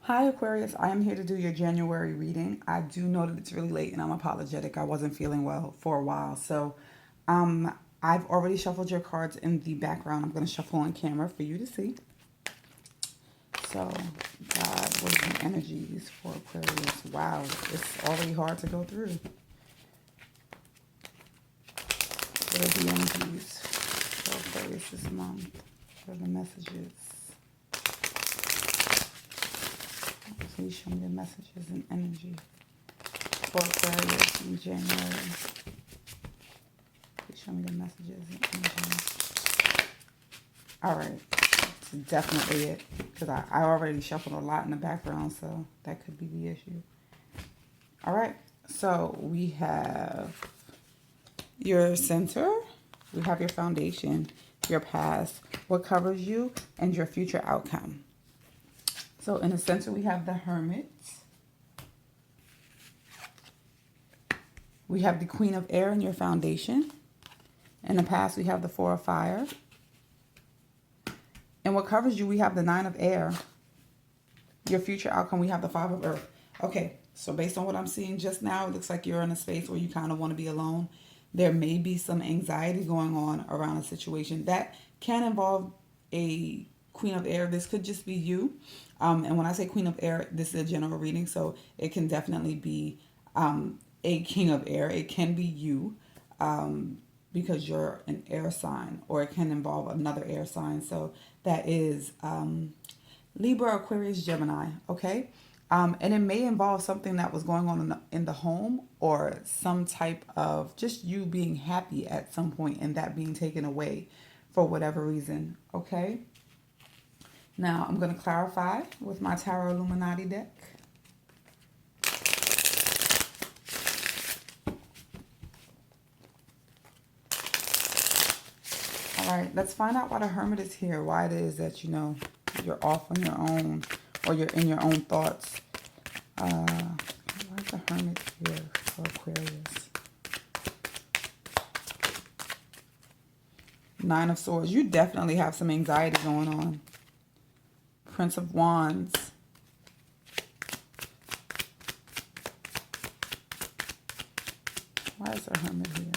Hi Aquarius, I am here to do your January reading. I do know that it's really late and I'm apologetic. I wasn't feeling well for a while. Um, I've already shuffled your cards in the background. I'm going to shuffle on camera for you to see. So, God, what are the energies for Aquarius? Wow, it's already hard to go through. What are the energies for Aquarius this month? What are the messages? Please show me the messages and energy for Aquarius in January. Please show me the messages and energy. All right. That's definitely it. Because I already shuffled a lot in the background, so that could be the issue. All right. So we have your center. We have your foundation, your past, what covers you, and your future outcome. So in the center, we have the Hermit. We have the Queen of Air in your foundation. In the past, we have the Four of Fire. And what covers you, we have the Nine of Air. Your future outcome, we have the Five of Earth. Okay, so based on what I'm seeing just now, it looks like you're in a space where you kind of want to be alone. There may be some anxiety going on around a situation. That can involve a Queen of Air. This could just be you. And when I say Queen of Air, this is a general reading, so it can definitely be a King of Air. It can be you. Because you're an air sign, or it can involve another air sign. So that is Libra, Aquarius, Gemini, okay? And it may involve something that was going on in the home, or some type of just you being happy at some point and that being taken away for whatever reason, okay? Now I'm going to clarify with my Tarot Illuminati deck. All right, let's find out why the Hermit is here. Why it is that, you're off on your own, or you're in your own thoughts. Why is the Hermit here for Aquarius? Nine of Swords. You definitely have some anxiety going on. Prince of Wands. Why is the Hermit here?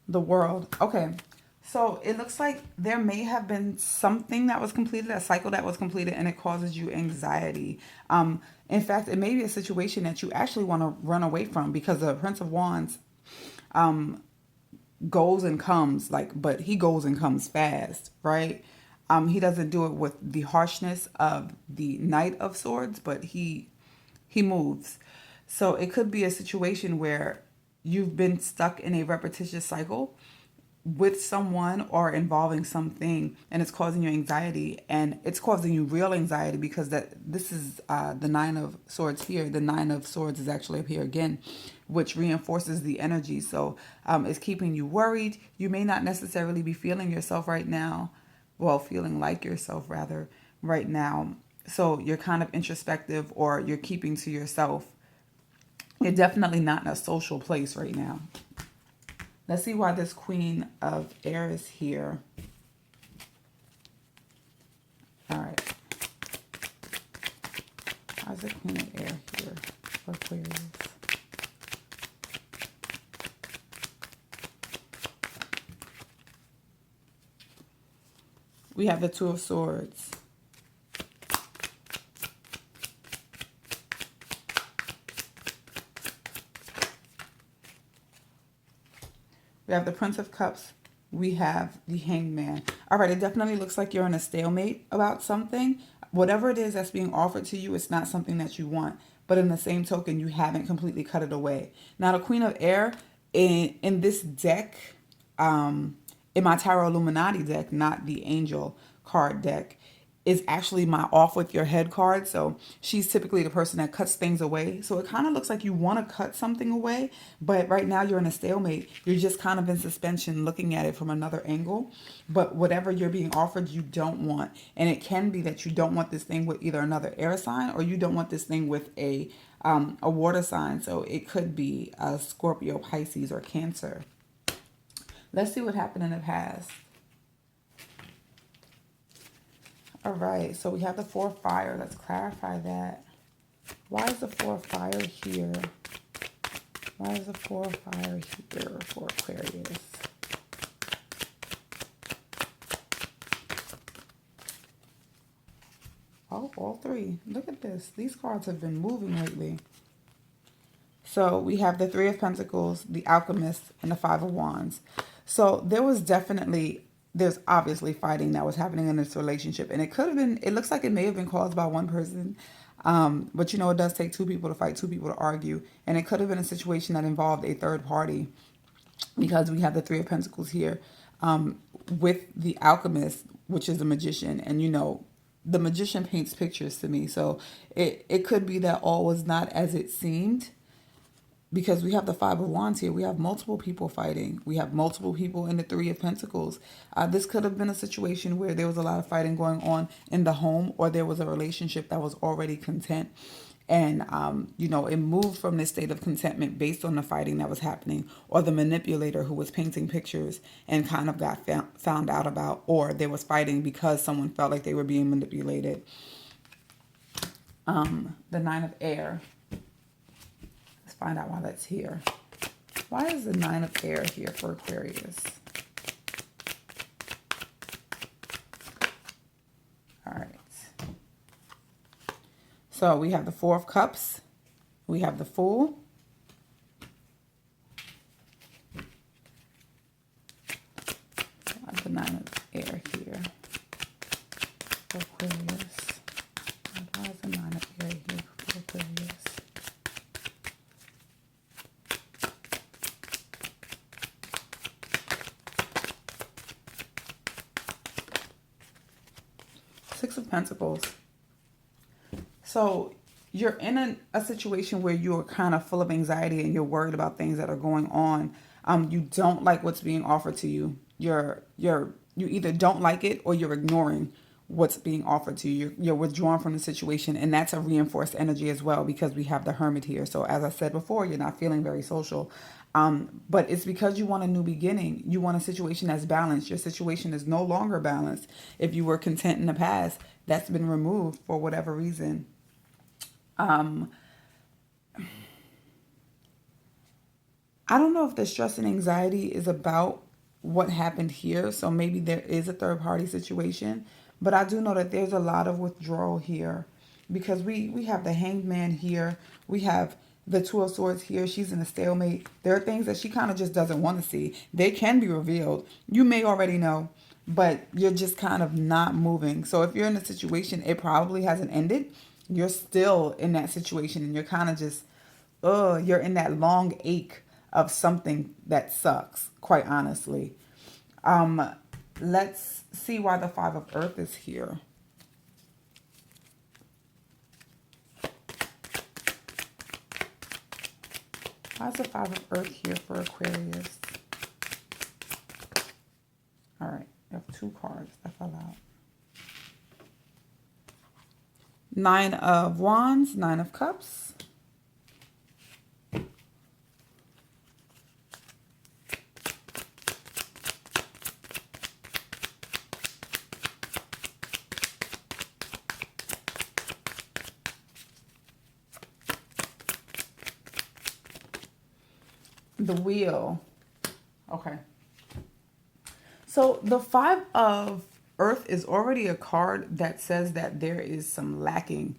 The World. Okay. So it looks like there may have been something that was completed, a cycle that was completed, and it causes you anxiety. In fact, it may be a situation that you actually want to run away from, because the Prince of Wands goes and comes, but he goes and comes fast, right? He doesn't do it with the harshness of the Knight of Swords, but he moves. So it could be a situation where you've been stuck in a repetitious cycle with someone or involving something, and it's causing you anxiety, and it's causing you real anxiety, because this is the Nine of Swords here. The Nine of Swords is actually up here again, which reinforces the energy. So it's keeping you worried. You may not necessarily be feeling yourself right now, well, feeling like yourself rather right now. So you're kind of introspective, or you're keeping to yourself. You're definitely not in a social place right now. Let's see why this Queen of Air is here. All right. Why is the Queen of Air here for Aquarius? We have the Two of Swords. We have the Prince of Cups. We have the Hangman. All right, it definitely looks like you're in a stalemate about something. Whatever it is that's being offered to you, it's not something that you want. But in the same token, you haven't completely cut it away. Now, the Queen of Air in this deck, in my Tarot Illuminati deck, not the Angel card deck, is actually my off with your head card. So she's typically the person that cuts things away. So it kind of looks like you want to cut something away, but right now you're in a stalemate. You're just kind of in suspension, looking at it from another angle. But whatever you're being offered, you don't want. And it can be that you don't want this thing with either another air sign, or you don't want this thing with a water sign. So it could be a Scorpio, Pisces, or Cancer. Let's see what happened in the past. All right, so we have the Four of Fire. Let's clarify that. Why is the Four of Fire here? Why is the Four of Fire here for Aquarius? Oh, all three. Look at this. These cards have been moving lately. So we have the Three of Pentacles, the Alchemist, and the Five of Wands. So there's obviously fighting that was happening in this relationship. And it looks like it may have been caused by one person. But it does take two people to fight, two people to argue. And it could have been a situation that involved a third party, because we have the Three of Pentacles here with the Alchemist, which is a magician. And the magician paints pictures to me. So it could be that all was not as it seemed, because we have the Five of Wands here. We have multiple people fighting. We have multiple people in the Three of Pentacles. This could have been a situation where there was a lot of fighting going on in the home, or there was a relationship that was already content. And, it moved from this state of contentment based on the fighting that was happening, or the manipulator who was painting pictures and kind of got found out about, or there was fighting because someone felt like they were being manipulated. The Nine of Air. Let's find out why that's here. Why is the Nine of Air here for Aquarius? All right. So we have the Four of Cups. We have the Fool. The Nine of Air here for Aquarius. Why is the Nine of Air here for Aquarius? Six of Pentacles. So you're in a situation where you're kind of full of anxiety and you're worried about things that are going on. You don't like what's being offered to you. You either don't like it or you're ignoring what's being offered to you. You're withdrawn from the situation, and that's a reinforced energy as well, because we have the Hermit here. So as I said before, you're not feeling very social. But it's because you want a new beginning. You want a situation that's balanced. Your situation is no longer balanced. If you were content in the past, that's been removed for whatever reason. I don't know if the stress and anxiety is about what happened here. So maybe there is a third party situation, but I do know that there's a lot of withdrawal here, because we have the Hanged Man here. We have the Two of Swords here. She's in a stalemate. There are things that she kind of just doesn't want to see. They can be revealed. You may already know, but you're just kind of not moving. So if you're in a situation, it probably hasn't ended. You're still in that situation, and you're kind of just, you're in that long ache of something that sucks, quite honestly. Let's see why the Five of Earth is here. Why is the Five of Earth here for Aquarius? All right, you have two cards that fell out. Nine of Wands, Nine of Cups. The Wheel. Okay. So the Five of Earth is already a card that says that there is some lacking.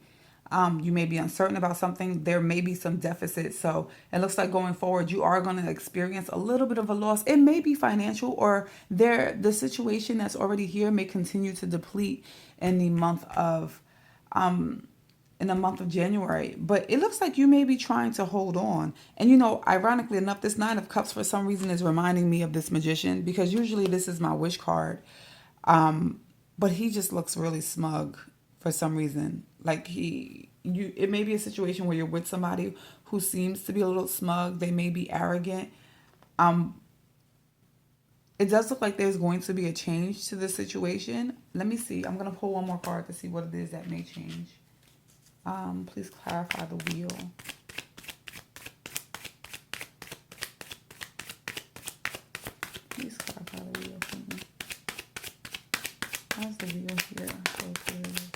You may be uncertain about something. There may be some deficit. So it looks like going forward, you are going to experience a little bit of a loss. It may be financial, or the situation that's already here may continue to deplete in the month of January. But it looks like you may be trying to hold on. And ironically enough, this Nine of Cups for some reason is reminding me of this Magician, because usually this is my wish card. But he just looks really smug for some reason. Like it may be a situation where you're with somebody who seems to be a little smug. They may be arrogant. It does look like there's going to be a change to the situation. Let me see. I'm going to pull one more card to see what it is that may change. Please clarify the Wheel. Please clarify the wheel here for Aquarius.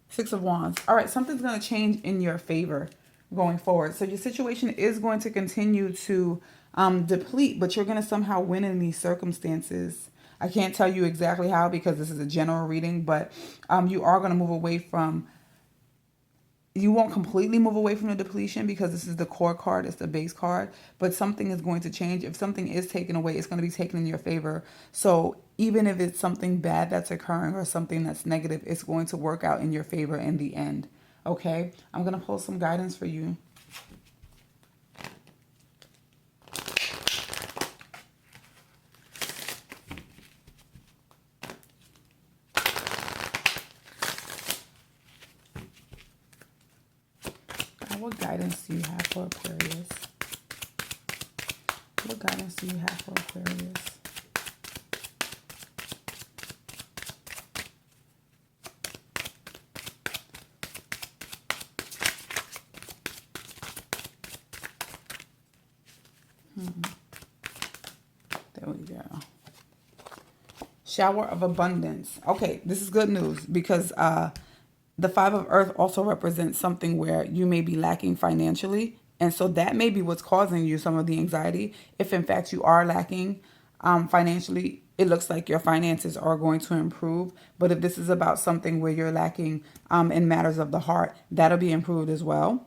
Six of Wands. All right, something's going to change in your favor going forward. So your situation is going to continue to deplete, but you're going to somehow win in these circumstances. I can't tell you exactly how because this is a general reading, but you are going to move away from, you won't completely move away from the depletion because this is the core card, it's the base card, but something is going to change. If something is taken away, it's going to be taken in your favor. So even if it's something bad that's occurring or something that's negative, it's going to work out in your favor in the end. Okay, I'm going to pull some guidance for you. What guidance do you have for Aquarius? What guidance do you have for Aquarius? There we go. Shower of abundance. Okay, this is good news because the Five of Earth also represents something where you may be lacking financially. And so that may be what's causing you some of the anxiety. If in fact you are lacking financially, it looks like your finances are going to improve. But if this is about something where you're lacking in matters of the heart, that'll be improved as well.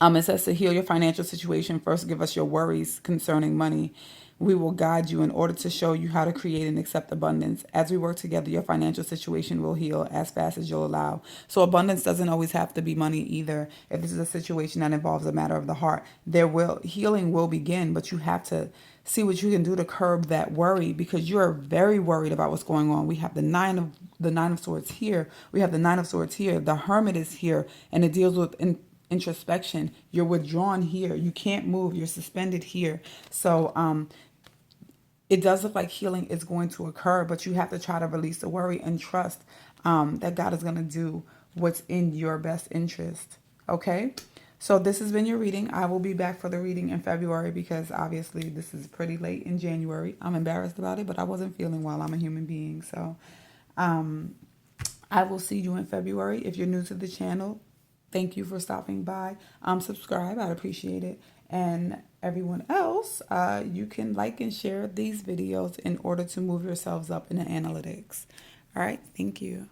It says to heal your financial situation, first give us your worries concerning money. We will guide you in order to show you how to create and accept abundance. As we work together, your financial situation will heal as fast as you'll allow. So abundance doesn't always have to be money either. If this is a situation that involves a matter of the heart, healing will begin, but you have to see what you can do to curb that worry because you are very worried about what's going on. We have the nine of swords here. We have the Nine of Swords here. The Hermit is here, and it deals with introspection. You're withdrawn here. You can't move. You're suspended here. So it does look like healing is going to occur, but you have to try to release the worry and trust that God is going to do what's in your best interest. Okay? So this has been your reading. I will be back for the reading in February because obviously this is pretty late in January. I'm embarrassed about it, but I wasn't feeling well. I'm a human being. So I will see you in February. If you're new to the channel, thank you for stopping by. Subscribe. I'd appreciate it. And everyone else, you can like and share these videos in order to move yourselves up in the analytics. All right. Thank you.